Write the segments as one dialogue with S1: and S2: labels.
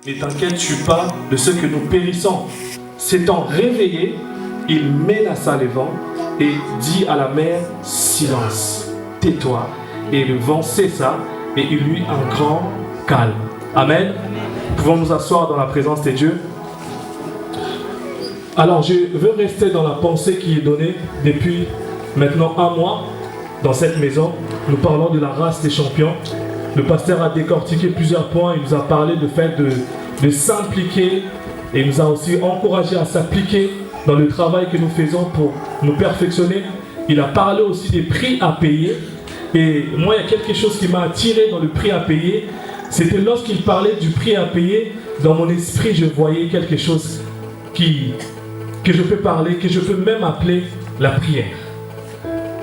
S1: Ne t'inquiètes-tu pas de ce que nous périssons. S'étant réveillé, il menaça les vents et dit à la mer, silence, tais-toi. Et le vent cessa et il eut un grand calme. Amen. Nous pouvons nous asseoir dans la présence de Dieu. Alors je veux rester dans la pensée qui est donnée depuis maintenant un mois dans cette maison. Nous parlons de la race des champions. Le pasteur a décortiqué plusieurs points. Il nous a parlé du fait de s'impliquer et il nous a aussi encouragé à s'appliquer dans le travail que nous faisons pour nous perfectionner. Il a parlé aussi des prix à payer. Et moi, il y a quelque chose qui m'a attiré dans le prix à payer. C'était lorsqu'il parlait du prix à payer, dans mon esprit, je voyais quelque chose que je peux parler, que je peux même appeler la prière.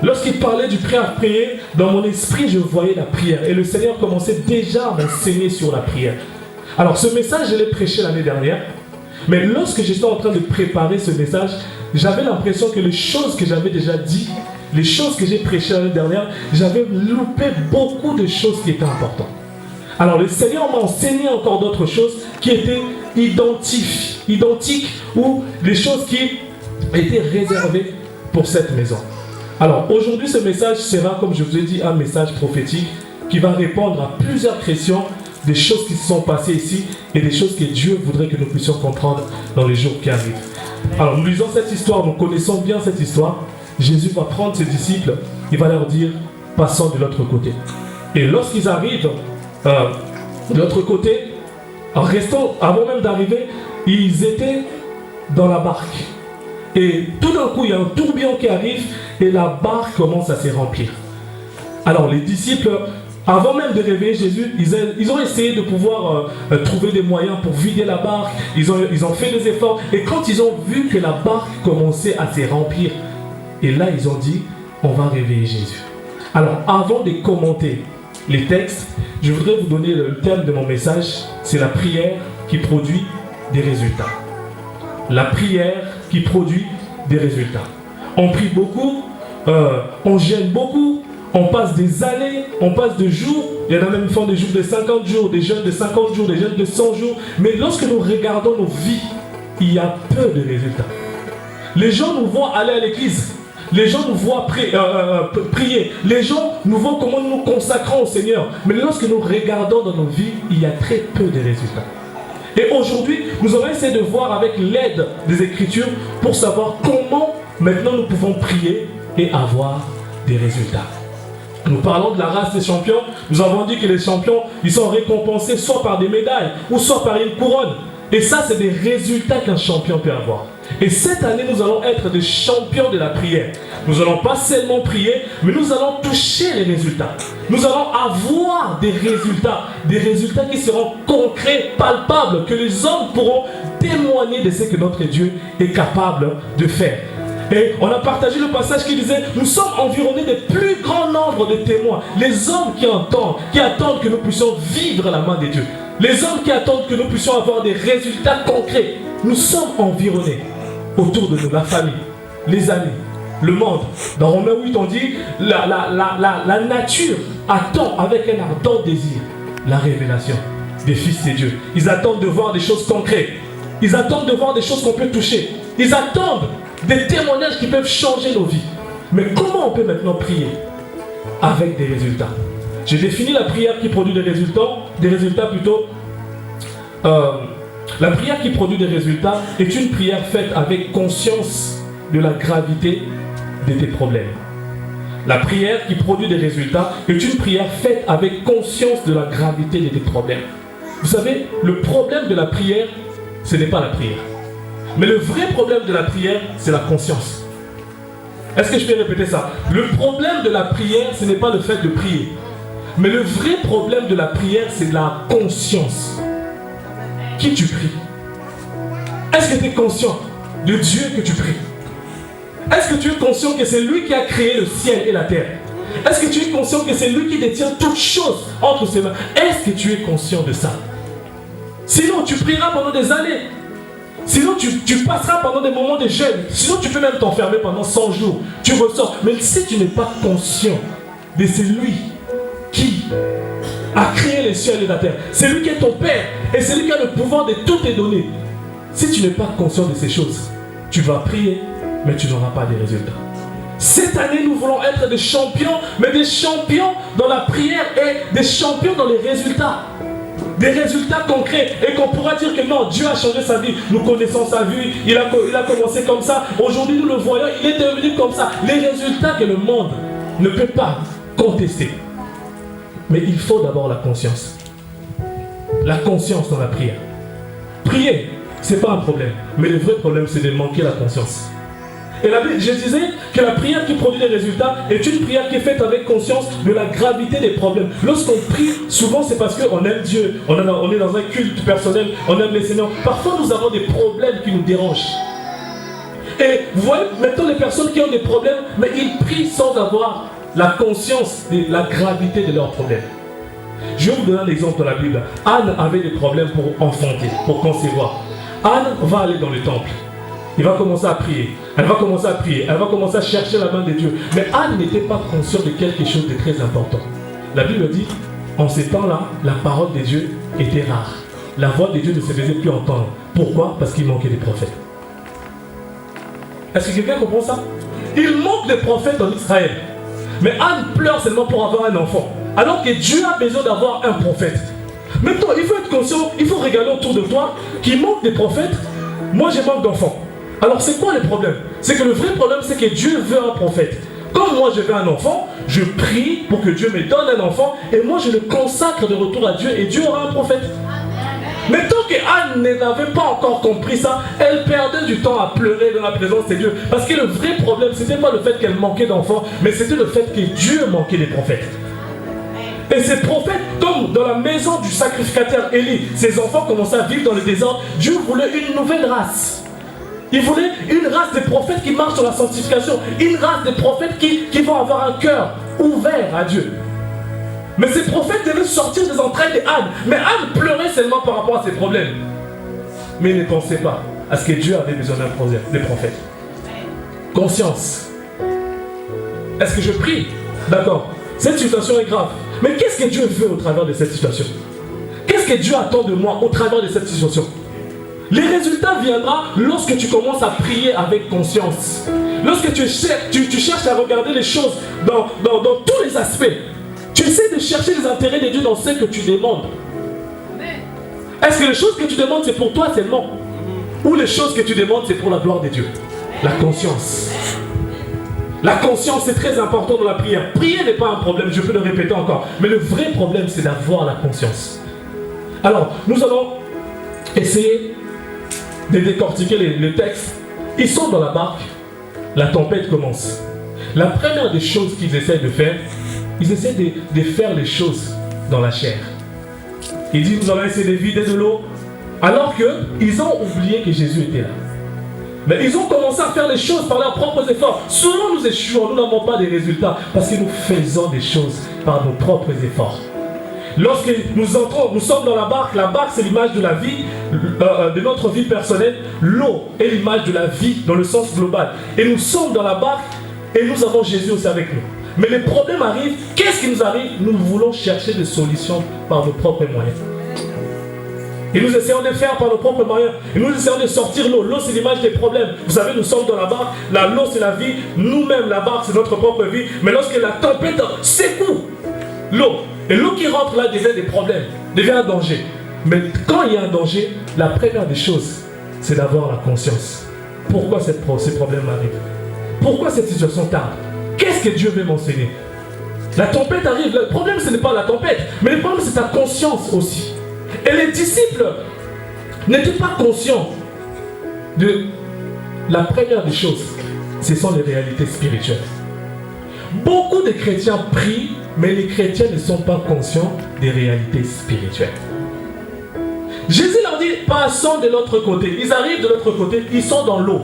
S1: Lorsqu'il parlait du prix à payer, dans mon esprit, je voyais la prière. Et le Seigneur commençait déjà à m'enseigner sur la prière. Alors, ce message, je l'ai prêché l'année dernière. Mais lorsque j'étais en train de préparer ce message, j'avais l'impression que les choses que j'avais déjà dites, les choses que j'ai prêchées l'année dernière, j'avais loupé beaucoup de choses qui étaient importantes. Alors le Seigneur m'a enseigné encore d'autres choses qui étaient identiques ou des choses qui étaient réservées pour cette maison. Alors aujourd'hui ce message sera, comme je vous ai dit, un message prophétique qui va répondre à plusieurs questions des choses qui se sont passées ici et des choses que Dieu voudrait que nous puissions comprendre dans les jours qui arrivent. Alors nous lisons cette histoire, nous connaissons bien cette histoire. Jésus va prendre ses disciples, il va leur dire, passons de l'autre côté. Et lorsqu'ils arrivent de l'autre côté, en restant, avant même d'arriver, ils étaient dans la barque. Et tout d'un coup, il y a un tourbillon qui arrive et la barque commence à se remplir. Alors les disciples, avant même de réveiller Jésus, ils ont essayé de pouvoir trouver des moyens pour vider la barque. Ils ont fait des efforts. Et quand ils ont vu que la barque commençait à se remplir, et là ils ont dit, on va réveiller Jésus. Alors avant de commenter les textes, je voudrais vous donner le thème de mon message, c'est la prière qui produit des résultats. La prière qui produit des résultats. On prie beaucoup, on jeûne beaucoup, on passe des années, on passe des jours, il y en a même qui font des jours de 50 jours, des jeûnes de 50 jours, des jeûnes de 100 jours, mais lorsque nous regardons nos vies, il y a peu de résultats. Les gens nous voient aller à l'église. Les gens nous voient prier. Les gens nous voient comment nous nous consacrons au Seigneur. Mais lorsque nous regardons dans nos vies, il y a très peu de résultats. Et aujourd'hui, nous allons essayer de voir avec l'aide des Écritures pour savoir comment maintenant nous pouvons prier et avoir des résultats. Nous parlons de la race des champions. Nous avons dit que les champions, ils sont récompensés soit par des médailles ou soit par une couronne. Et ça, c'est des résultats qu'un champion peut avoir. Et cette année, nous allons être des champions de la prière. Nous n'allons pas seulement prier, mais nous allons toucher les résultats. Nous allons avoir des résultats qui seront concrets, palpables, que les hommes pourront témoigner de ce que notre Dieu est capable de faire. Et on a partagé le passage qui disait, nous sommes environnés des plus grands nombres de témoins. Les hommes qui attendent que nous puissions vivre la main de Dieu. Les hommes qui attendent que nous puissions avoir des résultats concrets. Nous sommes environnés autour de nous, la famille, les amis, le monde. Dans Romains 8, on dit, la nature attend avec un ardent désir la révélation des fils de Dieu. Ils attendent de voir des choses concrètes. Ils attendent de voir des choses qu'on peut toucher. Ils attendent des témoignages qui peuvent changer nos vies. Mais comment on peut maintenant prier avec des résultats? J'ai défini la prière qui produit des résultats plutôt. La prière qui produit des résultats est une prière faite avec conscience de la gravité de tes problèmes. La prière qui produit des résultats est une prière faite avec conscience de la gravité de tes problèmes. Vous savez, le problème de la prière, ce n'est pas la prière. Mais le vrai problème de la prière, c'est la conscience. Est-ce que je peux répéter ça? Le problème de la prière, ce n'est pas le fait de prier. Mais le vrai problème de la prière, c'est la conscience. Qui tu pries? Est-ce que tu es conscient de Dieu que tu pries? Est-ce que tu es conscient que c'est lui qui a créé le ciel et la terre? Est-ce que tu es conscient que c'est lui qui détient toutes choses entre ses mains? Est-ce que tu es conscient de ça? Sinon, tu prieras pendant des années. Sinon, tu passeras pendant des moments de jeûne. Sinon, tu peux même t'enfermer pendant 100 jours. Tu ressors. Mais si tu n'es pas conscient de celui qui a créé les cieux et la terre. C'est lui qui est ton Père et c'est lui qui a le pouvoir de tout te donner. Si tu n'es pas conscient de ces choses, tu vas prier, mais tu n'auras pas de résultats. Cette année, nous voulons être des champions, mais des champions dans la prière et des champions dans les résultats. Des résultats concrets et qu'on pourra dire que non, Dieu a changé sa vie. Nous connaissons sa vie, il a commencé comme ça. Aujourd'hui, nous le voyons, il est devenu comme ça. Les résultats que le monde ne peut pas contester. Mais il faut d'abord la conscience. La conscience dans la prière. Prier, ce n'est pas un problème. Mais le vrai problème, c'est de manquer la conscience. Et la Bible, je disais que la prière qui produit des résultats est une prière qui est faite avec conscience de la gravité des problèmes. Lorsqu'on prie, souvent c'est parce qu'on aime Dieu, on est dans un culte personnel, on aime les Seigneurs. Parfois nous avons des problèmes qui nous dérangent. Et vous voyez, maintenant les personnes qui ont des problèmes, mais ils prient sans avoir la conscience de la gravité de leurs problèmes. Je vais vous donner un exemple dans la Bible. Anne avait des problèmes pour enfanter, pour concevoir. Anne va aller dans le temple. Il va commencer à prier. Elle va commencer à prier. Elle va commencer à chercher la main de Dieu. Mais Anne n'était pas consciente de quelque chose de très important. La Bible dit, en ces temps-là, la parole de Dieu était rare. La voix de Dieu ne se faisait plus entendre. Pourquoi? Parce qu'il manquait des prophètes. Est-ce que quelqu'un comprend ça? Il manque de prophètes en Israël. Mais Anne pleure seulement pour avoir un enfant. Alors que Dieu a besoin d'avoir un prophète. Maintenant, il faut être conscient, il faut regarder autour de toi qu'il manque des prophètes. Moi, je manque d'enfants. Alors, c'est quoi le problème? C'est que le vrai problème, c'est que Dieu veut un prophète. Comme moi, je veux un enfant, je prie pour que Dieu me donne un enfant et moi, je le consacre de retour à Dieu et Dieu aura un prophète. Mais tant que Anne n'avait pas encore compris ça, elle perdait du temps à pleurer dans la présence de Dieu. Parce que le vrai problème, ce n'était pas le fait qu'elle manquait d'enfants, mais c'était le fait que Dieu manquait des prophètes. Et ces prophètes, comme dans la maison du sacrificateur Élie, ses enfants commençaient à vivre dans le désordre. Dieu voulait une nouvelle race. Il voulait une race de prophètes qui marchent sur la sanctification, une race de prophètes qui vont avoir un cœur ouvert à Dieu. Mais ces prophètes devaient sortir des entrailles d'Anne. Mais Anne pleurait seulement par rapport à ses problèmes. Mais il ne pensait pas à ce que Dieu avait besoin des prophètes. Conscience. Est-ce que je prie? D'accord. Cette situation est grave. Mais qu'est-ce que Dieu veut au travers de cette situation? Qu'est-ce que Dieu attend de moi au travers de cette situation? Les résultats viendront lorsque tu commences à prier avec conscience. Lorsque tu cherches à regarder les choses dans tous les aspects. Tu essaies de chercher les intérêts de Dieu dans ce que tu demandes. Est-ce que les choses que tu demandes, c'est pour toi seulement? Ou les choses que tu demandes, c'est pour la gloire de Dieu? La conscience. La conscience, c'est très important dans la prière. Prier n'est pas un problème, je peux le répéter encore. Mais le vrai problème, c'est d'avoir la conscience. Alors, nous allons essayer de décortiquer les textes. Ils sont dans la barque, la tempête commence. La première des choses qu'ils essaient de faire, ils essaient de faire les choses dans la chair. Ils disent, nous allons essayer de vider de l'eau, alors qu'ils ont oublié que Jésus était là. Mais ils ont commencé à faire les choses par leurs propres efforts. Souvent nous échouons, nous n'avons pas de résultats, parce que nous faisons des choses par nos propres efforts. Lorsque nous entrons, nous sommes dans la barque c'est l'image de la vie, de notre vie personnelle. L'eau est l'image de la vie dans le sens global. Et nous sommes dans la barque et nous avons Jésus aussi avec nous. Mais les problèmes arrivent, qu'est-ce qui nous arrive? Nous voulons chercher des solutions par nos propres moyens. Et nous essayons de faire par nos propres moyens. Et nous essayons de sortir l'eau. L'eau, c'est l'image des problèmes. Vous savez, nous sommes dans la barque. L'eau, c'est la vie. Nous-mêmes, la barque, c'est notre propre vie. Mais lorsque la tempête secoue l'eau, et l'eau qui rentre là devient des problèmes, devient un danger. Mais quand il y a un danger, la première des choses, c'est d'avoir la conscience. Pourquoi ces problèmes arrivent? Pourquoi cette situation tarde? Qu'est-ce que Dieu veut m'enseigner? La tempête arrive. Le problème, ce n'est pas la tempête, mais le problème, c'est ta conscience aussi. Et les disciples n'étaient pas conscients de la première des choses. Ce sont les réalités spirituelles. Beaucoup de chrétiens prient, mais les chrétiens ne sont pas conscients des réalités spirituelles. Jésus leur dit, passons de l'autre côté. Ils arrivent de l'autre côté, ils sont dans l'eau.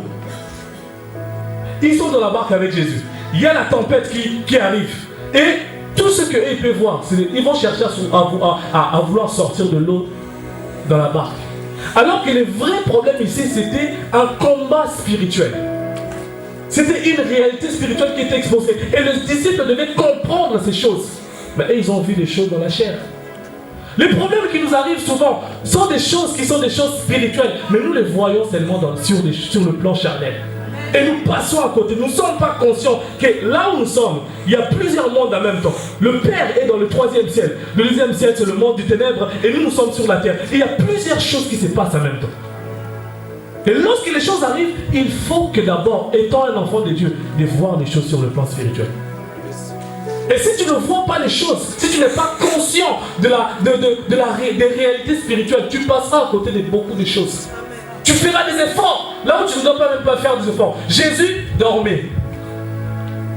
S1: Ils sont dans la barque avec Jésus. Il y a la tempête qui arrive. Et tout ce qu'ils peuvent voir, ils vont chercher à vouloir sortir de l'eau dans la barque. Alors que le vrai problème ici, c'était un combat spirituel. C'était une réalité spirituelle qui était exposée. Et les disciples devaient comprendre ces choses. Mais ils ont vu les choses dans la chair. Les problèmes qui nous arrivent souvent sont des choses qui sont des choses spirituelles, mais nous les voyons seulement sur le plan charnel. Et nous passons à côté. Nous ne sommes pas conscients que là où nous sommes, il y a plusieurs mondes en même temps. Le Père est dans le 3e ciel. Le 2e ciel, c'est le monde du ténèbre. Et nous sommes sur la terre. Et il y a plusieurs choses qui se passent en même temps. Et lorsque les choses arrivent, il faut que d'abord, étant un enfant de Dieu, de voir les choses sur le plan spirituel. Et si tu ne vois pas les choses, si tu n'es pas conscient des réalités spirituelles, tu passeras à côté de beaucoup de choses. Tu feras des efforts là où tu ne dois même pas faire des efforts. Jésus dormait.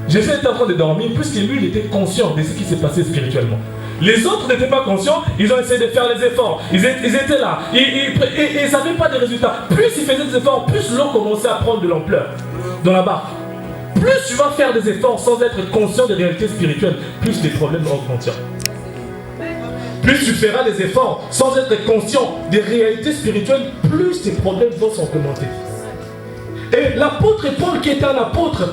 S1: Jésus était en train de dormir puisque lui, il était conscient de ce qui s'est passé spirituellement. Les autres n'étaient pas conscients, ils ont essayé de faire les efforts. Ils étaient là, ils n'avaient pas de résultats. Plus ils faisaient des efforts, plus l'eau commençait à prendre de l'ampleur dans la barque. Plus tu vas faire des efforts sans être conscient des réalités spirituelles, plus les problèmes augmenteront. Plus tu feras des efforts sans être conscient des réalités spirituelles, plus tes problèmes vont s'augmenter. Et l'apôtre Paul, qui était un apôtre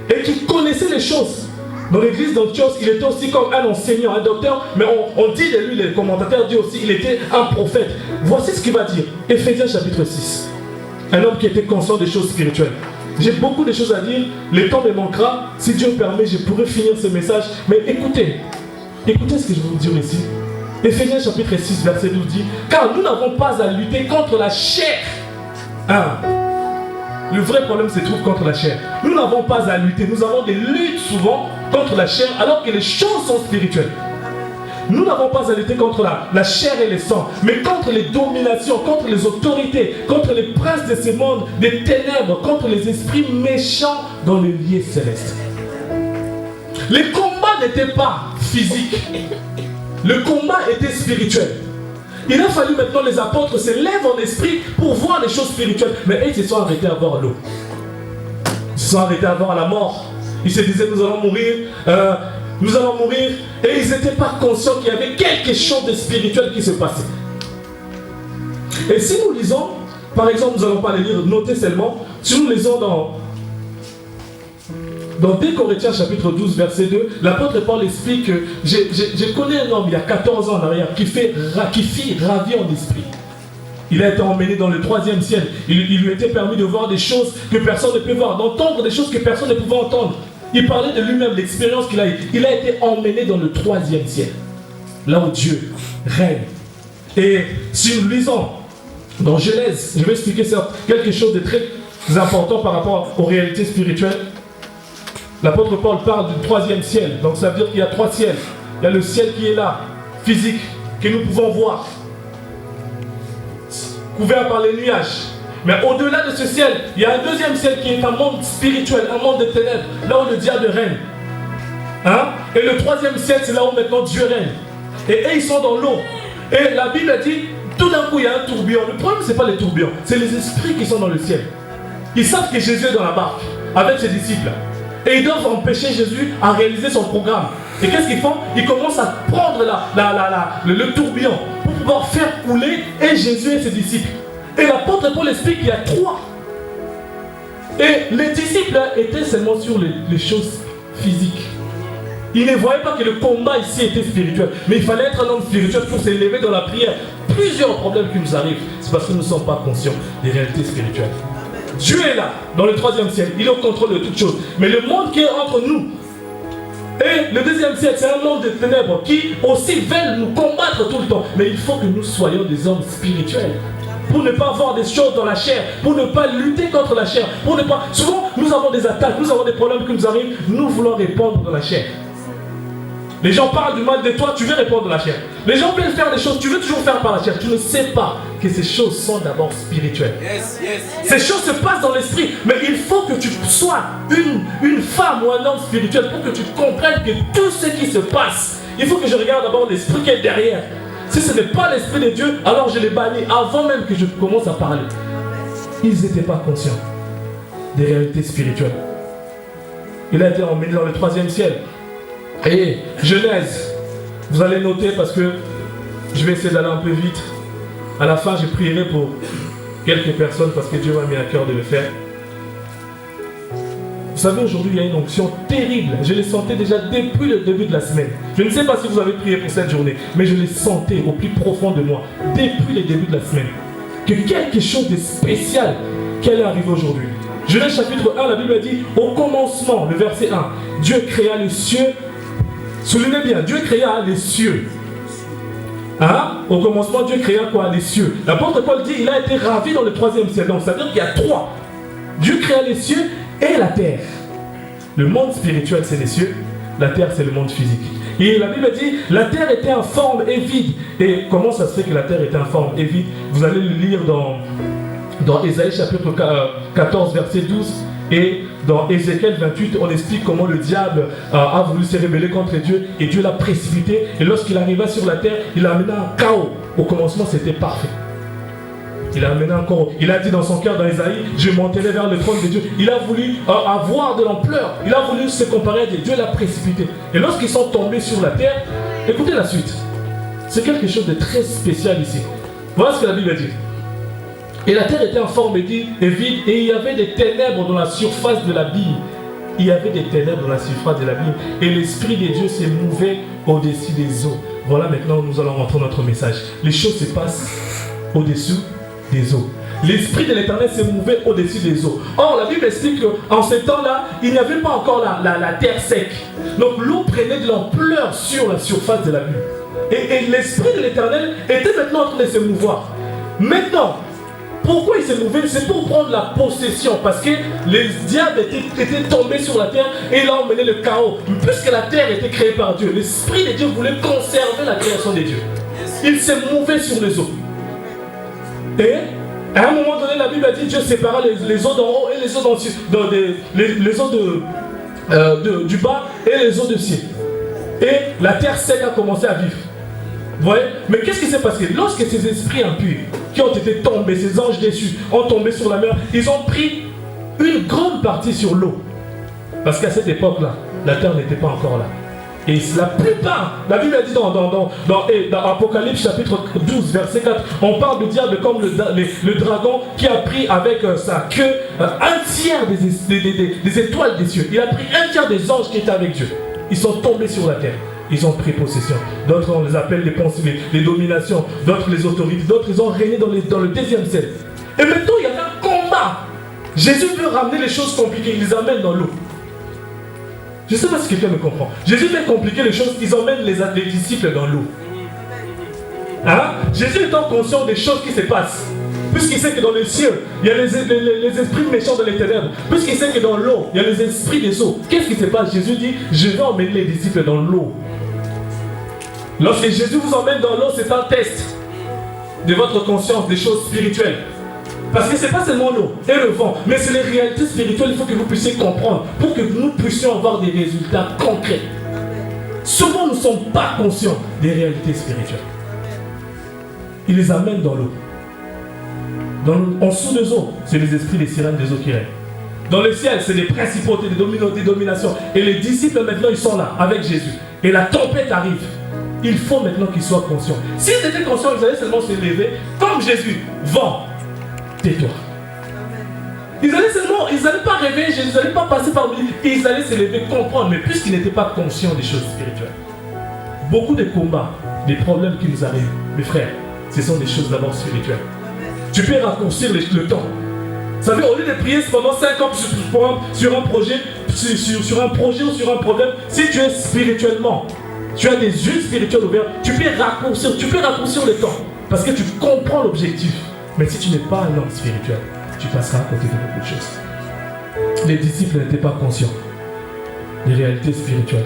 S1: et qui connaissait les choses, dans l'église d'Antioche, il était aussi comme un enseignant, un docteur, mais on dit de lui, les commentateurs disent aussi, il était un prophète. Voici ce qu'il va dire. Éphésiens chapitre 6. Un homme qui était conscient des choses spirituelles. J'ai beaucoup de choses à dire, le temps me manquera. Si Dieu me permet, je pourrai finir ce message. Mais écoutez ce que je vais vous dire ici. Éphésiens chapitre 6, verset 12 dit, car nous n'avons pas à lutter contre la chair. Le vrai problème se trouve contre la chair. Nous n'avons pas à lutter. Nous avons des luttes souvent contre la chair alors que les choses sont spirituelles. Nous n'avons pas à lutter contre la chair et le sang, mais contre les dominations, contre les autorités, contre les princes de ce monde, des ténèbres, contre les esprits méchants dans les lieux célestes. Les combats n'étaient pas physiques. Le combat était spirituel. Il a fallu maintenant les apôtres se lèvent en esprit pour voir les choses spirituelles. Mais ils se sont arrêtés à voir l'eau. Ils se sont arrêtés à voir la mort. Ils se disaient nous allons mourir. Et ils n'étaient pas conscients qu'il y avait quelque chose de spirituel qui se passait. Et si nous lisons, par exemple, nous n'allons pas les lire, notez seulement, si nous lisons dans 2 Corinthiens chapitre 12 verset 2, l'apôtre Paul explique que je connais un homme il y a 14 ans en arrière qui fit ravir en esprit. Il a été emmené dans le 3e ciel. Il lui était permis de voir des choses que personne ne peut voir, d'entendre des choses que personne ne pouvait entendre. Il parlait de lui-même, l'expérience qu'il a eue. Il a été emmené dans le 3e ciel, là où Dieu règne. Et si nous lisons dans Genèse, je vais expliquer ça, quelque chose de très important par rapport aux réalités spirituelles. L'apôtre Paul parle du 3e ciel, donc ça veut dire qu'il y a 3 ciels. Il y a le ciel qui est là, physique, que nous pouvons voir, couvert par les nuages. Mais au-delà de ce ciel, il y a un 2e ciel qui est un monde spirituel, un monde de ténèbres, là où le diable règne. Et le 3e ciel, c'est là où maintenant Dieu règne. Et eux, ils sont dans l'eau. Et la Bible dit, tout d'un coup, il y a un tourbillon. Le problème, ce n'est pas les tourbillons, c'est les esprits qui sont dans le ciel. Ils savent que Jésus est dans la barque, avec ses disciples. Et ils doivent empêcher Jésus à réaliser son programme. Et qu'est-ce qu'ils font? Ils commencent à prendre le tourbillon pour pouvoir faire couler et Jésus et ses disciples. Et l'apôtre Paul explique qu'il y a 3. Et les disciples étaient seulement sur les choses physiques. Ils ne voyaient pas que le combat ici était spirituel. Mais il fallait être un homme spirituel pour s'élever dans la prière. Plusieurs problèmes qui nous arrivent, c'est parce que nous ne sommes pas conscients des réalités spirituelles. Dieu est là, dans le 3e ciel. Il est au contrôle de toutes choses. Mais le monde qui est entre nous et le 2e ciel, c'est un monde de ténèbres qui aussi veulent nous combattre tout le temps. Mais il faut que nous soyons des hommes spirituels. Pour ne pas voir des choses dans la chair, pour ne pas lutter contre la chair, pour ne pas... Souvent, nous avons des attaques, nous avons des problèmes qui nous arrivent, nous voulons répondre dans la chair. Les gens parlent du mal de toi, tu veux répondre dans la chair. Les gens veulent faire des choses, tu veux toujours faire par la chair. Tu ne sais pas que ces choses sont d'abord spirituelles. Ces choses se passent dans l'esprit, mais il faut que tu sois une femme ou un homme spirituel pour que tu comprennes que tout ce qui se passe, il faut que je regarde d'abord l'esprit qui est derrière. Si ce n'est pas l'esprit de Dieu, alors je les bannis avant même que je commence à parler. Ils n'étaient pas conscients des réalités spirituelles. Il a été emmené dans le 3e ciel. Et Genèse, vous allez noter parce que je vais essayer d'aller un peu vite. À la fin, je prierai pour quelques personnes parce que Dieu m'a mis à cœur de le faire. Vous savez, aujourd'hui, il y a une onction terrible. Je l'ai senti déjà depuis le début de la semaine. Je ne sais pas si vous avez prié pour cette journée, mais je l'ai senti au plus profond de moi, depuis le début de la semaine, que quelque chose de spécial qui allait arriver aujourd'hui. Genèse chapitre 1, la Bible dit, au commencement, le verset 1, Dieu créa les cieux. Soulignez bien, Dieu créa les cieux. Hein? Au commencement, Dieu créa quoi? Les cieux. L'apôtre Paul dit, il a été ravi dans le 3e ciel. Donc, ça veut dire qu'il y a 3. Dieu créa les cieux et la terre. Le monde spirituel, c'est les cieux. La terre, c'est le monde physique. Et la Bible dit, la terre était informe et vide. Et comment ça se fait que la terre était informe et vide? Vous allez le lire dans Ésaïe chapitre 14, verset 12. Et dans Ézéchiel 28, on explique comment le diable a voulu se rebeller contre Dieu. Et Dieu l'a précipité. Et lorsqu'il arriva sur la terre, il a amené un chaos. Au commencement, c'était parfait. Il a amené encore, il a dit dans son cœur dans Ésaïe, je monterai vers le trône de Dieu. Il a voulu avoir de l'ampleur, il a voulu se comparer à Dieu. Dieu l'a précipité. Et lorsqu'ils sont tombés sur la terre, écoutez la suite. C'est quelque chose de très spécial ici. Voilà ce que la Bible dit. Et la terre était informe et vide, et il y avait des ténèbres dans la surface de l'abîme. Il y avait des ténèbres dans la surface de l'abîme. Et l'Esprit de Dieu s'est mouvé au-dessus des eaux. Voilà, maintenant nous allons rentrer dans notre message. Les choses se passent au-dessous des eaux. L'Esprit de l'Éternel s'est mouvé au-dessus des eaux. Or, la Bible explique qu'en ce temps-là, il n'y avait pas encore la terre sec. Donc l'eau prenait de l'ampleur sur la surface de la Bible. Et l'Esprit de l'Éternel était maintenant en train de se mouvoir. Maintenant, pourquoi il s'est mouvé? C'est pour prendre la possession. Parce que les diables étaient tombés sur la terre et il a emmené le chaos. Puisque la terre était créée par Dieu, l'Esprit de Dieu voulait conserver la création de Dieu. Il s'est mouvé sur les eaux. Et à un moment donné, la Bible a dit Dieu sépara les eaux d'en haut et les eaux les eaux du bas et les eaux de ciel. Et la terre sec a commencé à vivre. Vous voyez? Mais qu'est-ce qui s'est passé? Lorsque ces esprits impurs qui ont été tombés, ces anges déçus, ont tombé sur la mer, ils ont pris une grande partie sur l'eau. Parce qu'à cette époque-là, la terre n'était pas encore là. Et la plupart, la Bible a dit dans Apocalypse chapitre 12, verset 4, on parle du diable comme le dragon qui a pris avec sa queue un tiers des étoiles des cieux. Il a pris un tiers des anges qui étaient avec Dieu. Ils sont tombés sur la terre. Ils ont pris possession. D'autres, on les appelle les pensées, les dominations. D'autres, les autorités. D'autres, ils ont régné dans le deuxième ciel. Et maintenant, il y avait un combat. Jésus veut ramener les choses compliquées. Il les amène dans l'eau. Je ne sais pas si quelqu'un me comprend. Jésus fait compliquer les choses, ils emmènent les disciples dans l'eau. Hein? Jésus étant conscient des choses qui se passent, puisqu'il sait que dans les cieux, il y a les esprits méchants de les ténèbres, puisqu'il sait que dans l'eau, il y a les esprits des eaux. Qu'est-ce qui se passe? Jésus dit, je vais emmener les disciples dans l'eau. Lorsque Jésus vous emmène dans l'eau, c'est un test de votre conscience des choses spirituelles. Parce que ce n'est pas seulement l'eau et le vent, mais c'est les réalités spirituelles, il faut que vous puissiez comprendre pour que nous puissions avoir des résultats concrets. Souvent, nous ne sommes pas conscients des réalités spirituelles. Il les amène dans l'eau. En dessous des eaux, c'est les esprits des sirènes des eaux qui règnent. Dans le ciel, c'est les principautés, des dominations. Et les disciples, maintenant, ils sont là, avec Jésus. Et la tempête arrive. Il faut maintenant qu'ils soient conscients. S'ils étaient conscients, ils allaient seulement se lever, comme Jésus, vent. Tais-toi. Ils n'allaient pas rêver, ils n'allaient pas passer par lui, ils allaient se lever, comprendre, mais puisqu'ils n'étaient pas conscients des choses spirituelles. Beaucoup de combats, des problèmes qui nous arrivent, mes frères, ce sont des choses d'abord spirituelles. Tu peux raccourcir le temps. Vous savez, au lieu de prier pendant 5 ans sur un projet, sur un projet ou sur un problème, si tu es spirituellement, tu as des yeux spirituels ouverts, tu peux raccourcir le temps, parce que tu comprends l'objectif. Mais si tu n'es pas un homme spirituel, tu passeras à côté de beaucoup de choses. Les disciples n'étaient pas conscients des réalités spirituelles.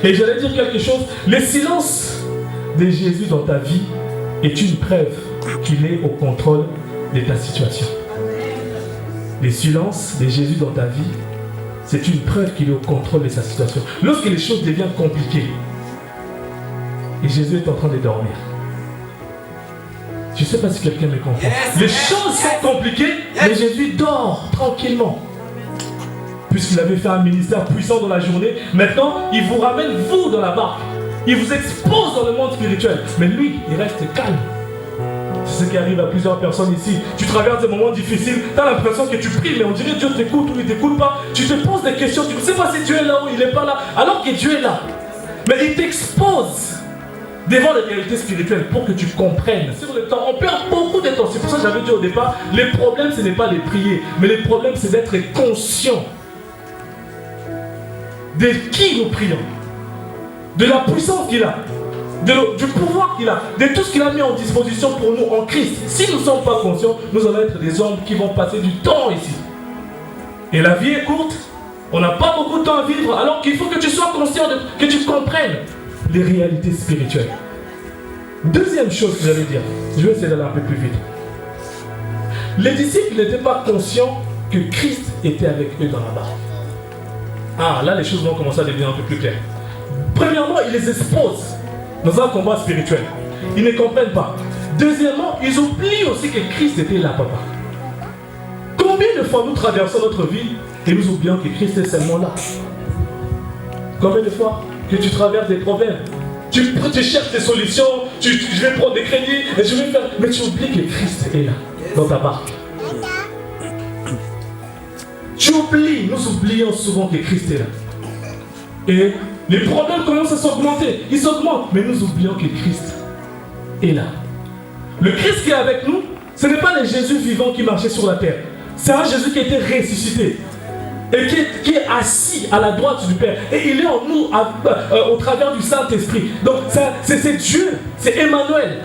S1: Et j'allais dire quelque chose, le silence de Jésus dans ta vie est une preuve qu'il est au contrôle de ta situation. Le silence de Jésus dans ta vie, c'est une preuve qu'il est au contrôle de sa situation. Lorsque les choses deviennent compliquées, et Jésus est en train de dormir. Je ne sais pas si quelqu'un me comprend. Les choses sont compliquées, mais Jésus dort tranquillement. Puisqu'il avait fait un ministère puissant dans la journée, maintenant, il vous ramène, vous, dans la barque. Il vous expose dans le monde spirituel. Mais lui, il reste calme. C'est ce qui arrive à plusieurs personnes ici. Tu traverses des moments difficiles, tu as l'impression que tu pries, mais on dirait que Dieu t'écoute ou il ne t'écoute pas. Tu te poses des questions, tu ne sais pas si Dieu est là ou il n'est pas là, alors que Dieu est là. Mais il t'expose devant les réalités spirituelles pour que tu comprennes. Sur le temps, on perd beaucoup de temps. C'est pour ça que j'avais dit au départ, les problèmes, ce n'est pas les prier, mais les problèmes, c'est d'être conscient de qui nous prions, de la puissance qu'il a, du pouvoir qu'il a, de tout ce qu'il a mis en disposition pour nous en Christ. Si nous ne sommes pas conscients, nous allons être des hommes qui vont passer du temps ici. Et la vie est courte, on n'a pas beaucoup de temps à vivre, alors qu'il faut que tu sois conscient, que tu comprennes les réalités spirituelles. Deuxième chose que j'allais dire, je vais essayer d'aller un peu plus vite. Les disciples n'étaient pas conscients que Christ était avec eux dans la barque. Ah, là les choses vont commencer à devenir un peu plus claires. Premièrement, ils les exposent dans un combat spirituel. Ils ne comprennent pas. Deuxièmement, ils oublient aussi que Christ était là, papa. Combien de fois nous traversons notre vie et nous oublions que Christ est seulement là? Combien de fois que tu traverses des problèmes, tu cherches des solutions, je vais prendre des crédits, et je vais faire... Mais tu oublies que Christ est là, dans ta barque. Tu oublies, nous oublions souvent que Christ est là. Et les problèmes commencent à s'augmenter. Ils s'augmentent, mais nous oublions que Christ est là. Le Christ qui est avec nous, ce n'est pas le Jésus vivant qui marchait sur la terre. C'est un Jésus qui a été ressuscité. Et qui est assis à la droite du Père. Et il est en nous au travers du Saint-Esprit. Donc c'est Dieu, c'est Emmanuel.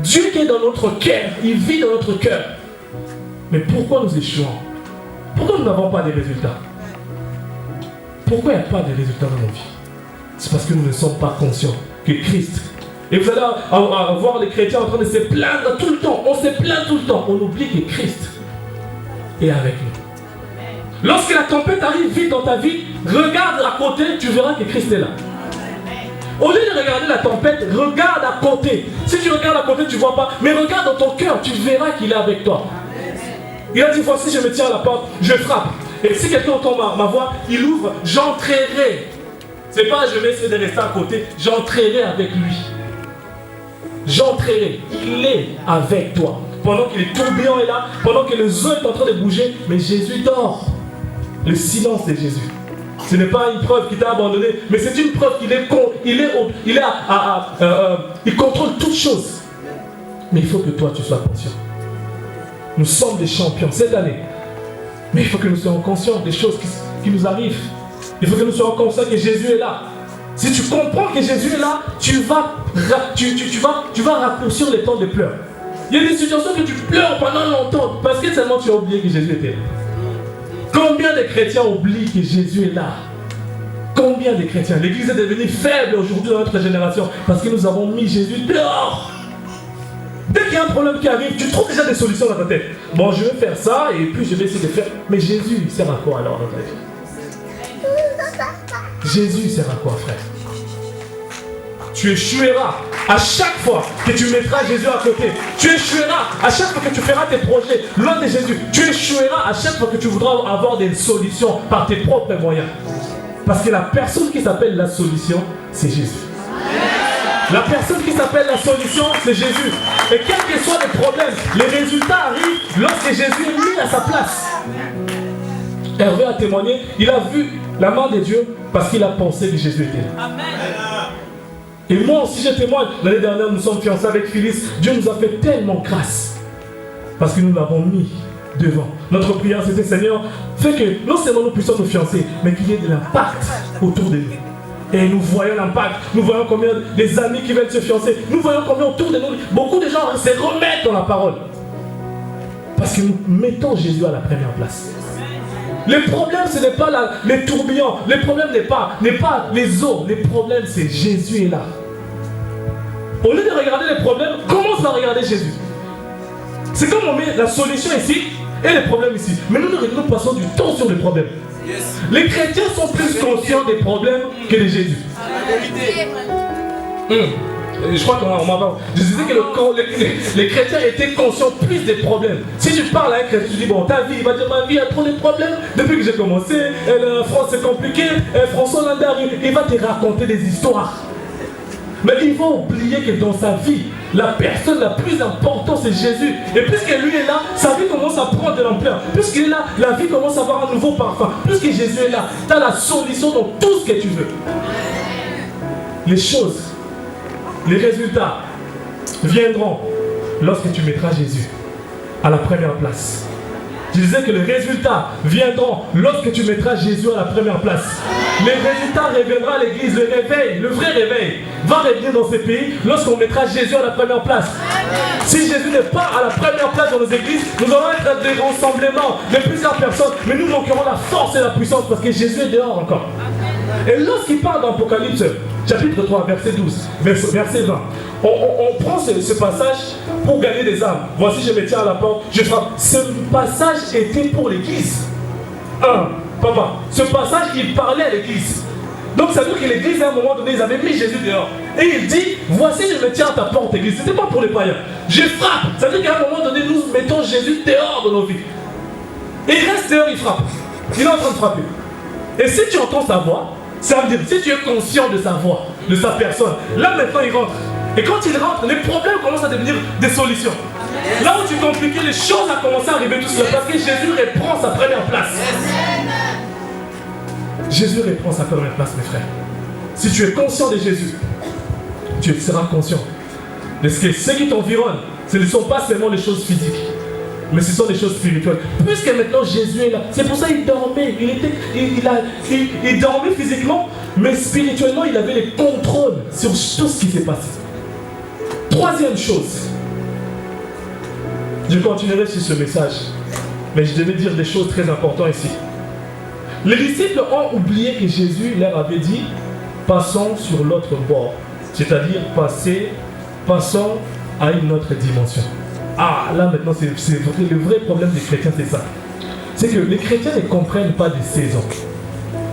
S1: Dieu qui est dans notre cœur, il vit dans notre cœur. Mais pourquoi nous échouons? Pourquoi nous n'avons pas de résultats? Pourquoi il n'y a pas de résultats dans nos vies? C'est parce que nous ne sommes pas conscients que Christ. Et vous allez voir les chrétiens en train de se plaindre tout le temps. On se plaint tout le temps. On oublie que Christ est avec nous. Lorsque la tempête arrive vite dans ta vie, regarde à côté, tu verras que Christ est là. Au lieu de regarder la tempête, regarde à côté. Si tu regardes à côté, tu ne vois pas. Mais regarde dans ton cœur, tu verras qu'il est avec toi. Il a dit, voici, je me tiens à la porte, je frappe. Et si quelqu'un entend ma voix, il ouvre, j'entrerai. C'est pas je vais essayer de rester à côté, j'entrerai avec lui. J'entrerai. Il est avec toi. Pendant que les tourbillons est là, pendant que les eaux est en train de bouger, mais Jésus dort. Le silence de Jésus. Ce n'est pas une preuve qu'il t'a abandonné, mais c'est une preuve qu'il contrôle toutes choses. Mais il faut que toi tu sois conscient. Nous sommes des champions cette année. Mais il faut que nous soyons conscients des choses qui nous arrivent. Il faut que nous soyons conscients que Jésus est là. Si tu comprends que Jésus est là, tu vas raccourcir les temps de pleurs. Il y a des situations que tu pleures pendant longtemps parce que seulement tu as oublié que Jésus était là. Combien de chrétiens oublient que Jésus est là? Combien de chrétiens? L'église est devenue faible aujourd'hui dans notre génération parce que nous avons mis Jésus dehors. Dès qu'il y a un problème qui arrive, tu trouves déjà des solutions dans ta tête. Bon, je vais faire ça et puis je vais essayer de faire. Mais Jésus, il sert à quoi alors dans ta vie? Jésus sert à quoi, frère? Tu échoueras à chaque fois que tu mettras Jésus à côté. Tu échoueras à chaque fois que tu feras tes projets loin de Jésus. Tu échoueras à chaque fois que tu voudras avoir des solutions par tes propres moyens. Parce que la personne qui s'appelle la solution, c'est Jésus. La personne qui s'appelle la solution, c'est Jésus. Et quels que soient les problèmes, les résultats arrivent lorsque Jésus est mis à sa place. Hervé a témoigné, il a vu la main de Dieu parce qu'il a pensé que Jésus était là. Amen. Et moi aussi je témoigne, l'année dernière nous sommes fiancés avec Phyllis, Dieu nous a fait tellement grâce parce que nous l'avons mis devant. Notre prière c'était Seigneur, fais que non seulement nous puissions nous fiancer, mais qu'il y ait de l'impact autour de nous. Et nous voyons l'impact, nous voyons combien des amis qui veulent se fiancer, nous voyons combien autour de nous, beaucoup de gens se remettent dans la parole. Parce que nous mettons Jésus à la première place. Le problème, ce n'est pas les tourbillons. Le problème n'est pas les eaux. Le problème, c'est Jésus est là. Au lieu de regarder les problèmes, commence à regarder Jésus. C'est comme on met la solution ici et les problèmes ici. Mais nous passons du temps sur les problèmes. Yes. Les chrétiens sont plus conscients des problèmes que de Jésus. Je crois qu'on va. Je disais que les chrétiens étaient conscients plus des problèmes. Si tu parles à un chrétien, tu dis bon, ta vie, il va dire ma vie a trop de problèmes. Depuis que j'ai commencé, la France c'est compliqué, François Landard, il va te raconter des histoires. Mais il va oublier que dans sa vie, la personne la plus importante c'est Jésus. Et puisque lui est là, sa vie commence à prendre de l'ampleur. Puisqu'il est là, la vie commence à avoir un nouveau parfum. Puisque Jésus est là, tu as la solution dans tout ce que tu veux. Les choses, les résultats viendront lorsque tu mettras Jésus à la première place. Je disais que les résultats viendront lorsque tu mettras Jésus à la première place. Les résultats reviendront à l'église. Le réveil, le vrai réveil, va revenir dans ces pays lorsqu'on mettra Jésus à la première place. Si Jésus n'est pas à la première place dans nos églises, nous allons être des rassemblements de plusieurs personnes, mais nous manquerons la force et la puissance parce que Jésus est dehors encore. Et lorsqu'il parle dans Apocalypse, chapitre 3, verset 12, verset 20, on prend ce passage pour gagner des âmes. Voici, je me tiens à la porte, je frappe. Ce passage était pour l'église. Papa, ce passage, il parlait à l'église. Donc ça veut dire que l'église, à un moment donné, ils avaient mis Jésus dehors. Et il dit, voici, je me tiens à ta porte, église. Ce n'était pas pour les païens. Je frappe. Ça veut dire qu'à un moment donné, nous mettons Jésus dehors de nos vies. Et il reste dehors, il frappe. Il est en train de frapper. Et si tu entends sa voix, ça veut dire, si tu es conscient de sa voix, de sa personne, là maintenant il rentre. Et quand il rentre, les problèmes commencent à devenir des solutions. Là où tu compliquais, les choses ont commencé à arriver tout seul parce que Jésus reprend sa première place. Jésus reprend sa première place, mes frères. Si tu es conscient de Jésus, tu seras conscient de ce que ceux qui t'environnent, ce ne sont pas seulement les choses physiques, mais ce sont des choses spirituelles. Puisque maintenant Jésus est là, c'est pour ça qu'il dormait. Il dormait physiquement, mais spirituellement, il avait le contrôle sur tout ce qui s'est passé. Troisième chose, je continuerai sur ce message, mais je devais dire des choses très importantes ici. Les disciples ont oublié que Jésus leur avait dit, passons sur l'autre bord, c'est-à-dire passons à une autre dimension. Ah, là maintenant, c'est le vrai problème des chrétiens, c'est ça. C'est que les chrétiens ne comprennent pas des saisons.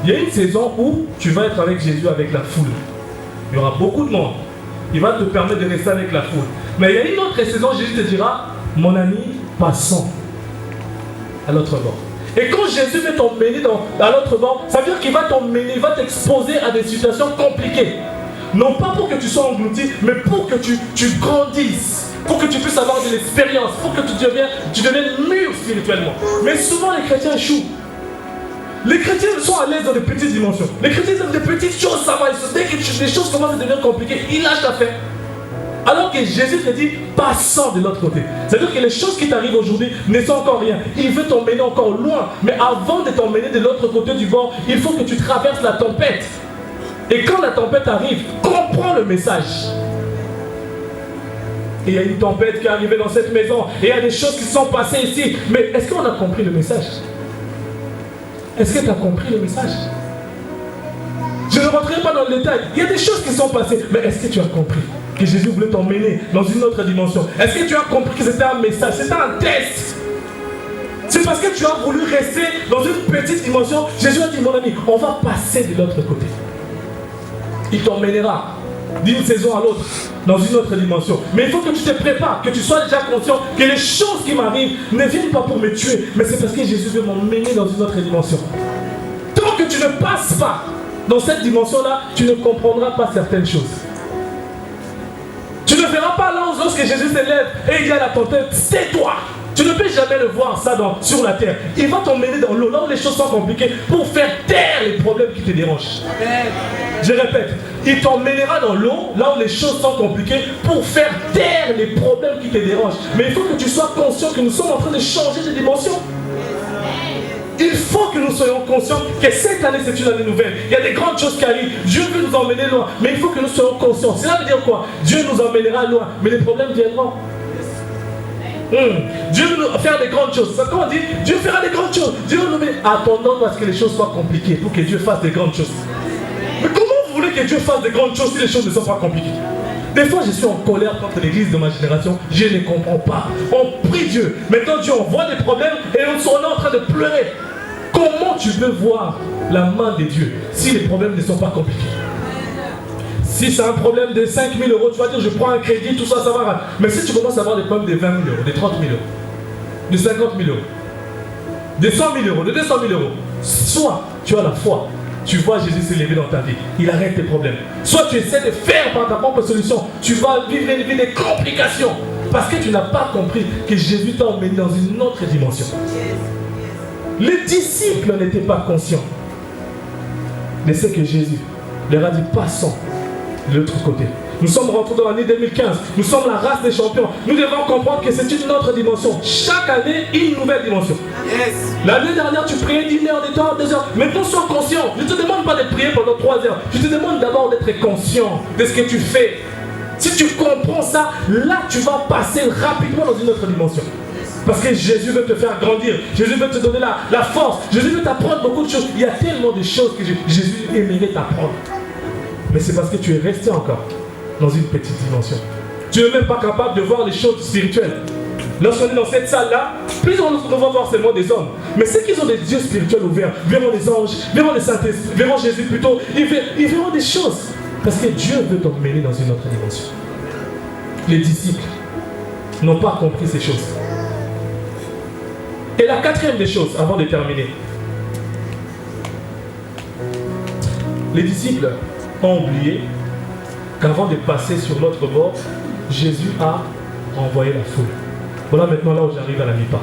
S1: Il y a une saison où tu vas être avec Jésus, avec la foule. Il y aura beaucoup de monde. Il va te permettre de rester avec la foule. Mais il y a une autre saison, Jésus te dira, mon ami, passons à l'autre bord. Et quand Jésus va t'emmener à l'autre bord, ça veut dire qu'il va t'emmener, il va t'exposer à des situations compliquées. Non pas pour que tu sois englouti, mais pour que tu grandisses. Pour que tu puisses avoir de l'expérience, pour que tu deviennes mûr spirituellement. Mais souvent les chrétiens échouent. Les chrétiens sont à l'aise dans des petites dimensions. Les chrétiens aiment des petites choses, ça va. Dès que les choses commencent à devenir compliquées, ils lâchent l'affaire. Alors que Jésus te dit, passons de l'autre côté. C'est-à-dire que les choses qui t'arrivent aujourd'hui ne sont encore rien. Il veut t'emmener encore loin. Mais avant de t'emmener de l'autre côté du bord, il faut que tu traverses la tempête. Et quand la tempête arrive, comprends le message. Et il y a une tempête qui est arrivée dans cette maison. Et il y a des choses qui sont passées ici. Mais est-ce qu'on a compris le message? Est-ce que tu as compris le message? Je ne rentrerai pas dans le détail. Il y a des choses qui sont passées. Mais est-ce que tu as compris que Jésus voulait t'emmener dans une autre dimension? Est-ce que tu as compris que c'était un message? C'était un test. C'est parce que tu as voulu rester dans une petite dimension. Jésus a dit, mon ami, on va passer de l'autre côté. Il t'emmènera d'une saison à l'autre, dans une autre dimension. Mais il faut que tu te prépares, que tu sois déjà conscient que les choses qui m'arrivent ne viennent pas pour me tuer, mais c'est parce que Jésus veut m'emmener dans une autre dimension. Tant que tu ne passes pas dans cette dimension-là, tu ne comprendras pas certaines choses. Tu ne verras pas là lorsque Jésus s'élève et il y a la tempête, tais-toi. Tu ne peux jamais le voir ça sur la terre. Il va t'emmener dans l'eau, là où les choses sont compliquées, pour faire taire les problèmes qui te dérangent. Je répète, il t'emmènera dans l'eau, là où les choses sont compliquées, pour faire taire les problèmes qui te dérangent. Mais il faut que tu sois conscient que nous sommes en train de changer de dimension. Il faut que nous soyons conscients que cette année c'est une année nouvelle. Il y a des grandes choses qui arrivent. Dieu veut nous emmener loin. Mais il faut que nous soyons conscients. Cela veut dire quoi? Dieu nous emmènera loin. Mais les problèmes viendront. Dieu veut nous faire des grandes choses. C'est comme on dit, Dieu fera des grandes choses. Dieu nous met attendant à ce que les choses soient compliquées pour que Dieu fasse des grandes choses. Mais comment vous voulez que Dieu fasse des grandes choses si les choses ne sont pas compliquées? Des fois je suis en colère contre l'église de ma génération. Je ne comprends pas. On prie Dieu. Maintenant Dieu envoie des problèmes et on est en train de pleurer. Comment tu veux voir la main de Dieu si les problèmes ne sont pas compliqués? Si c'est un problème de 5 000 euros, tu vas dire je prends un crédit, tout ça, ça va. Mais si tu commences à avoir des problèmes de 20 000 euros, de 30 000 euros, de 50 000 euros, de 100 000 euros, de 200 000 euros, soit tu as la foi, tu vois Jésus s'élever dans ta vie. Il arrête tes problèmes. Soit tu essaies de faire par ta propre solution, tu vas vivre une vie de complications. Parce que tu n'as pas compris que Jésus t'a emmené dans une autre dimension. Les disciples n'étaient pas conscients de ce que Jésus leur a dit, passons de l'autre côté. Nous sommes rentrés dans l'année 2015. Nous sommes la race des champions. Nous devons comprendre que c'est une autre dimension. Chaque année, une nouvelle dimension. Yes. L'année dernière, tu priais 1 heure, 2 heures, 2 heures. Maintenant, sois conscient. Je ne te demande pas de prier pendant 3 heures. Je te demande d'abord d'être conscient de ce que tu fais. Si tu comprends ça, là, tu vas passer rapidement dans une autre dimension. Parce que Jésus veut te faire grandir. Jésus veut te donner la force. Jésus veut t'apprendre beaucoup de choses. Il y a tellement de choses que Jésus aimerait t'apprendre. Mais c'est parce que tu es resté encore dans une petite dimension. Tu n'es même pas capable de voir les choses spirituelles. Lorsqu'on est dans cette salle-là, plus on va voir seulement des hommes. Mais ceux qui ont des yeux spirituels ouverts, verront les anges, verront les saints, verront Jésus plutôt, ils verront des choses. Parce que Dieu veut t'emmener dans une autre dimension. Les disciples n'ont pas compris ces choses. Et la quatrième des choses, avant de terminer. Les disciples ont oublié qu'avant de passer sur l'autre bord, Jésus a envoyé la foule. Voilà maintenant là où j'arrive à la mi-part.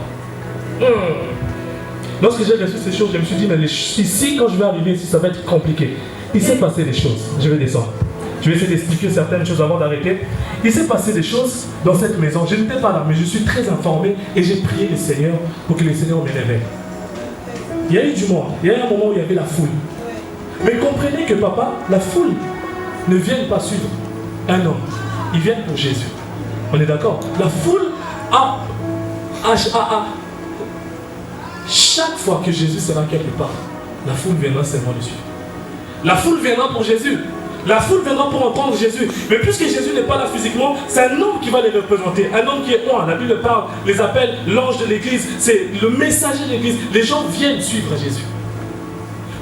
S1: Lorsque j'ai reçu ces choses, je me suis dit, mais ici, quand je vais arriver ici, ça va être compliqué. Il s'est passé des choses. Je vais descendre. Je vais essayer d'expliquer certaines choses avant d'arrêter. Il s'est passé des choses dans cette maison. Je n'étais pas là, mais je suis très informé et j'ai prié le Seigneur pour que le Seigneur m'élève. Il y a eu du monde. Il y a eu un moment où il y avait la foule. Mais comprenez que papa, la foule ne vient pas suivre un homme. Ils viennent pour Jésus. On est d'accord? La foule chaque fois que Jésus sera quelque part, la foule viendra seulement le suivre. La foule viendra pour Jésus. La foule viendra pour entendre Jésus. Mais puisque Jésus n'est pas là physiquement, c'est un homme qui va les représenter. Un homme qui est loin. La Bible parle, les appelle l'ange de l'église. C'est le messager de l'église. Les gens viennent suivre Jésus.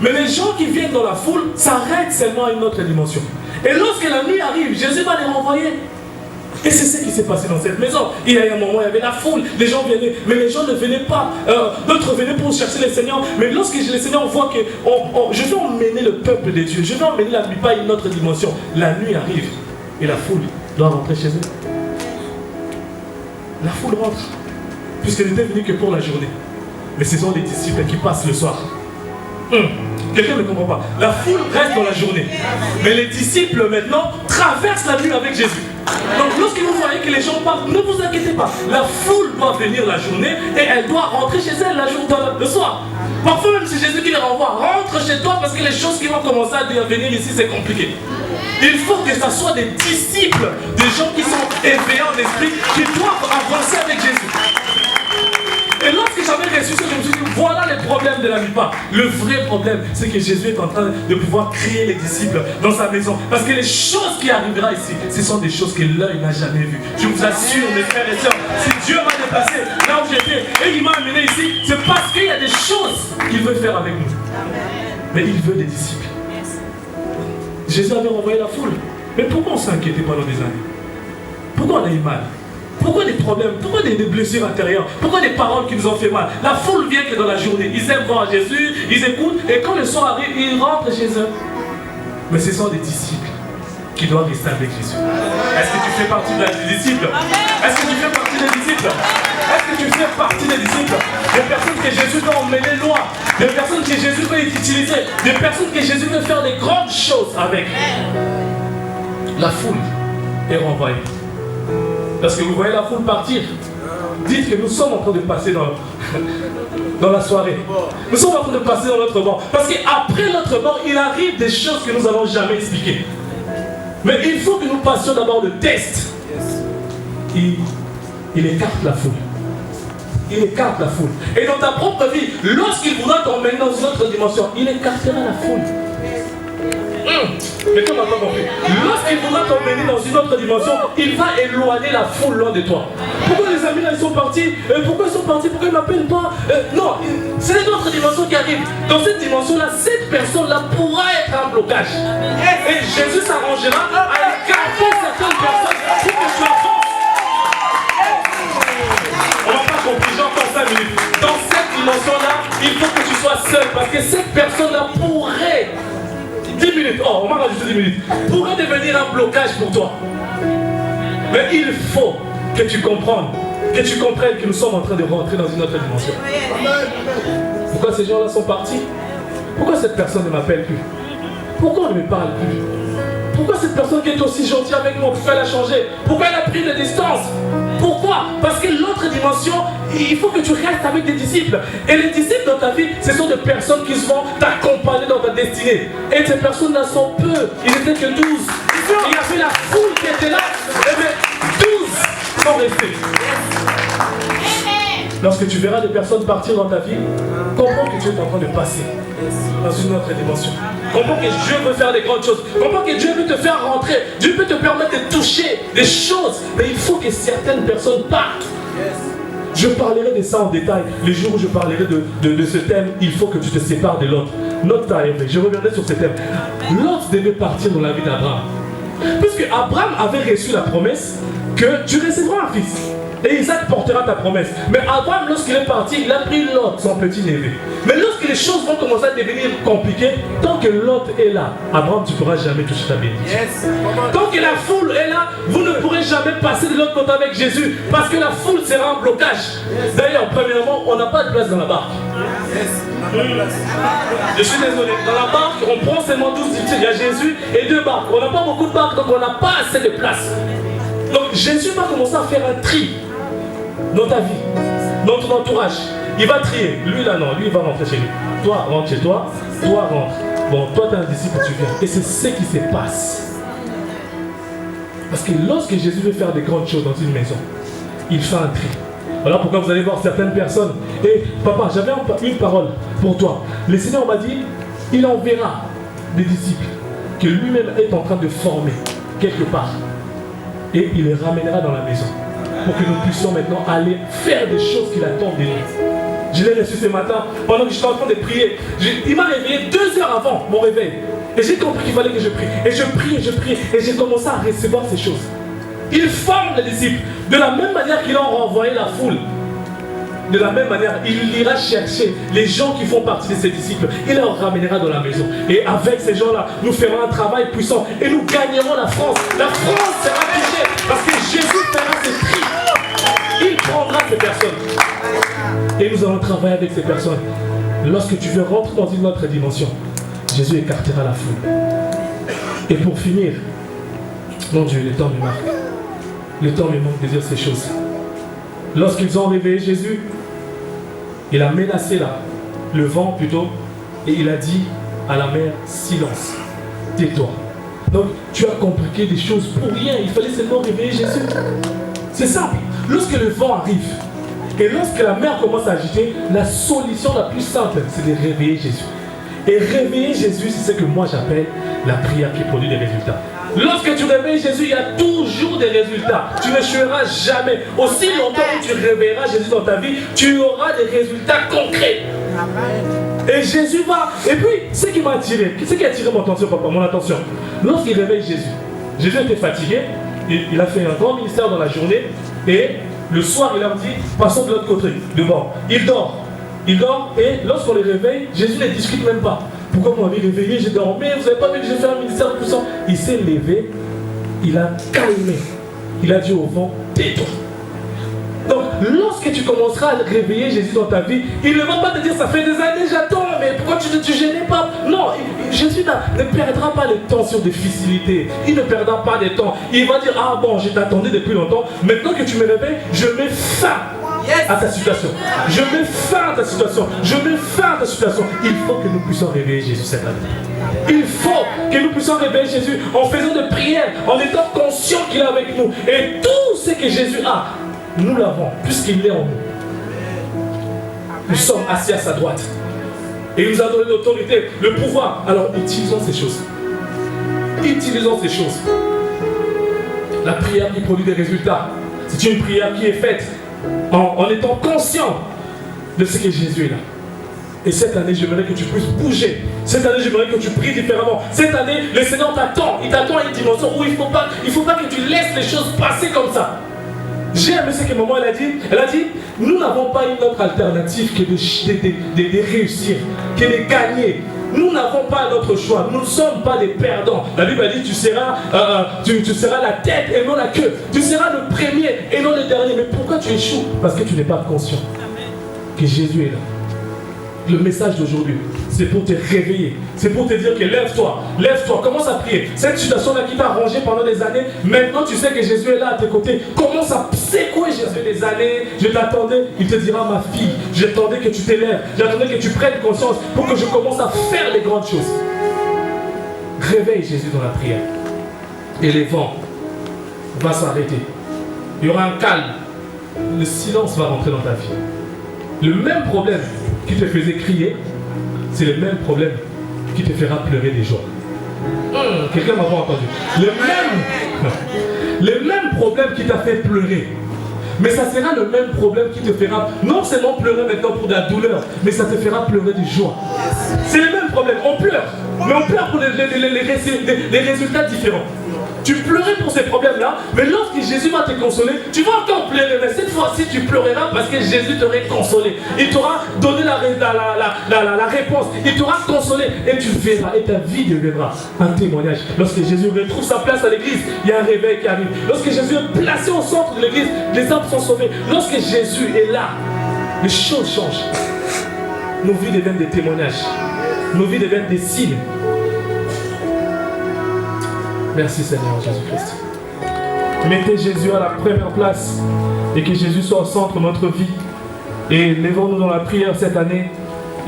S1: Mais les gens qui viennent dans la foule s'arrêtent seulement à une autre dimension. Et lorsque la nuit arrive, Jésus va les renvoyer. Et c'est ce qui s'est passé dans cette maison. Il y a eu un moment, il y avait la foule, les gens venaient, mais les gens ne venaient pas. D'autres venaient pour chercher le Seigneur. Mais lorsque le Seigneur voit que je vais emmener le peuple de Dieu, je vais emmener la nuit pas à une autre dimension. La nuit arrive et la foule doit rentrer chez eux. La foule rentre, puisqu'elle n'était venue que pour la journée. Mais ce sont les disciples qui passent le soir. Quelqu'un ne comprend pas. La foule reste dans la journée. Mais les disciples maintenant traversent la nuit avec Jésus. Donc lorsque vous voyez que les gens partent, ne vous inquiétez pas. La foule doit venir la journée et elle doit rentrer chez elle le soir. Parfois même c'est Jésus qui les renvoie. Rentre chez toi parce que les choses qui vont commencer à venir ici c'est compliqué. Il faut que ce soit des disciples, des gens qui sont éveillés en esprit, qui doivent avancer avec Jésus. Et lorsque j'avais reçu ça, je me suis dit, voilà les problèmes de la mi-part. Le vrai problème, c'est que Jésus est en train de pouvoir créer les disciples dans sa maison. Parce que les choses qui arriveront ici, ce sont des choses que l'œil n'a jamais vues. Je vous assure, mes frères et sœurs, si Dieu m'a déplacé là où j'étais et il m'a amené ici, c'est parce qu'il y a des choses qu'il veut faire avec nous. Mais il veut des disciples. Jésus avait renvoyé la foule. Mais pourquoi on s'inquiétait pendant des années? Pourquoi on a eu mal? Pourquoi des problèmes? Pourquoi des blessures intérieures? Pourquoi des paroles qui nous ont fait mal? La foule vient que dans la journée. Ils aiment voir Jésus, ils écoutent, et quand le soir arrive, ils rentrent chez eux. Mais ce sont des disciples qui doivent rester avec Jésus. Est-ce que tu fais partie des disciples? Est-ce que tu fais partie des disciples? Est-ce que tu fais partie des disciples? Des personnes que Jésus veut emmener loin, des personnes que Jésus veut utiliser, des personnes que Jésus veut faire des grandes choses avec. La foule est renvoyée. Parce que vous voyez la foule partir. Dites que nous sommes en train de passer dans la soirée. Nous sommes en train de passer dans notre banc. Parce qu'après notre banc, il arrive des choses que nous n'allons jamais expliquer. Mais il faut que nous passions d'abord le test. Il écarte la foule. Il écarte la foule. Et dans ta propre vie, lorsqu'il voudra t'emmener dans une autre dimension, il écartera la foule. Mais tu n'as pas compris. Lorsqu'il voudra t'emmener dans une autre dimension, il va éloigner la foule loin de toi. Pourquoi les amis là ils sont partis? Pourquoi ils sont partis? Pourquoi ils ne m'appellent pas? Non, c'est une autre dimension qui arrive. Dans cette dimension-là, cette personne-là pourra être un blocage. Et Jésus s'arrangera à écarter certaines personnes pour que tu avances. On n'a pas compris, j'ai encore 5 minutes. Dans cette dimension-là, il faut que tu sois seul parce que cette personne-là pourrait 10 minutes, oh, on m'a rajouté 10 minutes, pourrait devenir un blocage pour toi. Mais il faut que tu comprennes que nous sommes en train de rentrer dans une autre dimension. Pourquoi ces gens-là sont partis? Pourquoi cette personne ne m'appelle plus? Pourquoi on ne me parle plus? Pourquoi cette personne qui est aussi gentille avec moi, pourquoi elle a changé? Pourquoi elle a pris de distance? Pourquoi? Parce que l'autre dimension, il faut que tu restes avec des disciples. Et les disciples dans ta vie, ce sont des personnes qui vont t'accompagner dans ta destinée. Et ces personnes-là sont peu. Ils n'étaient que 12. Il y avait la foule qui était là. Et bien, 12 sont restés. Lorsque tu verras des personnes partir dans ta vie, comprends que tu es en train de passer dans une autre dimension. Comprends que Dieu veut faire des grandes choses. Comprends que Dieu veut te faire rentrer. Dieu peut te permettre de toucher des choses. Mais il faut que certaines personnes partent. Je parlerai de ça en détail. Les jours où je parlerai de ce thème, il faut que tu te sépares de l'autre. Notre temps est arrivé. Je reviendrai sur ce thème. L'autre devait partir dans la vie d'Abraham. Puisque Abraham avait reçu la promesse que tu recevras un fils. Et Isaac portera ta promesse. Mais Abraham, lorsqu'il est parti, il a pris Lot, son petit-neveu. Mais lorsque les choses vont commencer à devenir compliquées, tant que Lot est là, Abraham, tu ne pourras jamais toucher ta bénédiction. Tant que la foule est là, vous ne pourrez jamais passer de l'autre côté avec Jésus. Parce que la foule sera un blocage. D'ailleurs, premièrement, on n'a pas de place dans la barque. Je suis désolé. Dans la barque, on prend seulement 12 disciples. Il y a Jésus et 2 barques. On n'a pas beaucoup de barques, donc on n'a pas assez de place. Donc Jésus va commencer à faire un tri dans ta vie, dans ton entourage. Il va trier. Lui là non, lui il va rentrer chez lui. Toi rentre chez toi, toi rentre. Bon, toi tu es un disciple, tu viens. Et c'est ce qui se passe. Parce que lorsque Jésus veut faire des grandes choses dans une maison, il fait un tri. Voilà pourquoi vous allez voir certaines personnes. Et papa, j'avais une parole pour toi. Le Seigneur m'a dit, il enverra des disciples que lui-même est en train de former quelque part. Et il les ramènera dans la maison. Pour que nous puissions maintenant aller faire des choses qu'il attend de nous. Je l'ai reçu ce matin, pendant que j'étais en train de prier. Il m'a réveillé 2 heures avant mon réveil. Et j'ai compris qu'il fallait que je prie. Et je prie, et j'ai commencé à recevoir ces choses. Il forme les disciples. De la même manière qu'il a renvoyé la foule. De la même manière, il ira chercher les gens qui font partie de ses disciples. Il les ramènera dans la maison. Et avec ces gens-là, nous ferons un travail puissant. Et nous gagnerons la France. La France sera touchée. Parce que Jésus fera ses prix. Il prendra ces personnes. Et nous allons travailler avec ces personnes. Lorsque tu veux rentrer dans une autre dimension, Jésus écartera la foule. Et pour finir, mon Dieu, le temps me marque. Le temps me manque de dire ces choses. Lorsqu'ils ont réveillé Jésus, il a menacé le vent plutôt, et il a dit à la mer, silence, tais-toi. Donc tu as compliqué des choses pour rien, il fallait seulement réveiller Jésus. C'est simple. Lorsque le vent arrive, et lorsque la mer commence à agiter, la solution la plus simple, c'est de réveiller Jésus. Et réveiller Jésus, c'est ce que moi j'appelle la prière qui produit des résultats. Lorsque tu réveilles Jésus, il y a toujours des résultats. Tu n'échoueras jamais. Aussi longtemps que tu réveilleras Jésus dans ta vie, tu auras des résultats concrets. Et Jésus va... Et puis, ce qui m'a attiré, ce qui a attiré mon attention, papa, mon attention, lorsqu'il réveille Jésus, Jésus était fatigué, il a fait un grand ministère dans la journée, et le soir, il leur dit, passons de l'autre côté, devant. Il dort, et lorsqu'on les réveille, Jésus ne discute même pas. Pourquoi vous m'avez réveillé, j'ai dormi, vous n'avez pas vu que j'ai fait un ministère puissant. Il s'est levé, il a calmé. Il a dit au vent, tais-toi. Donc, lorsque tu commenceras à réveiller Jésus dans ta vie, il ne va pas te dire, ça fait des années, j'attends, mais pourquoi tu ne te gênais pas? Non, Jésus ne perdra pas le temps sur des facilités. Il ne perdra pas de temps. Il va dire, ah bon, je t'attendais depuis longtemps, maintenant que tu me réveilles, je mets fin à ta situation. Je mets fin à ta situation. Je mets fin à ta situation. Il faut que nous puissions réveiller Jésus cette année. Il faut que nous puissions réveiller Jésus en faisant des prières, en étant conscients qu'il est avec nous. Et tout ce que Jésus a, nous l'avons, puisqu'il est en nous. Nous sommes assis à sa droite. Et il nous a donné l'autorité, le pouvoir. Alors utilisons ces choses. Utilisons ces choses. La prière qui produit des résultats, c'est une prière qui est faite en étant conscient de ce que Jésus est là. Et cette année, j'aimerais que tu puisses bouger. Cette année, j'aimerais que tu pries différemment. Cette année, le Seigneur t'attend. Il t'attend à une dimension où il ne faut pas que tu laisses les choses passer comme ça. J'ai aimé ce que maman elle a dit. Elle a dit, nous n'avons pas une autre alternative que de réussir, que de gagner. nous n'avons pas notre choix. Nous ne sommes pas des perdants. La Bible a dit, tu seras la tête et non la queue. Tu seras le premier et non le dernier. Mais pourquoi tu échoues? Parce que tu n'es pas conscient que Jésus est là. Le message d'aujourd'hui, c'est pour te réveiller. C'est pour te dire que lève-toi, commence à prier. Cette situation-là qui t'a rongé pendant des années, maintenant tu sais que Jésus est là à tes côtés. Commence à secouer Jésus des années. Je t'attendais, il te dira, ma fille, j'attendais que tu t'élèves, j'attendais que tu prennes conscience pour que je commence à faire les grandes choses. Réveille Jésus dans la prière. Et les vents vont s'arrêter. Il y aura un calme. Le silence va rentrer dans ta vie. Le même problème qui te faisait crier, c'est le même problème qui te fera pleurer des joies. Quelqu'un m'a pas entendu. Le même problème qui t'a fait pleurer. Mais ça sera le même problème qui te fera non seulement pleurer maintenant pour de la douleur, mais ça te fera pleurer de joie. C'est le même problème. On pleure, mais on pleure pour les résultats différents. Tu pleurais pour ces problèmes-là, mais lorsque Jésus va te consoler, tu vas encore pleurer. Mais cette fois-ci, tu pleureras parce que Jésus t'aurait consolé. Il t'aura donné la réponse. Il t'aura consolé. Et tu verras, et ta vie deviendra un témoignage. Lorsque Jésus retrouve sa place à l'église, il y a un réveil qui arrive. Lorsque Jésus est placé au centre de l'église, les âmes sont sauvées. Lorsque Jésus est là, les choses changent. Nos vies deviennent des témoignages. Nos vies deviennent des signes. Merci Seigneur Jésus-Christ. Mettez Jésus à la première place et que Jésus soit au centre de notre vie. Et lèvons-nous dans la prière cette année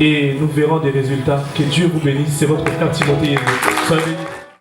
S1: et nous verrons des résultats. Que Dieu vous bénisse. C'est votre frère Timothée. Soyez bénis.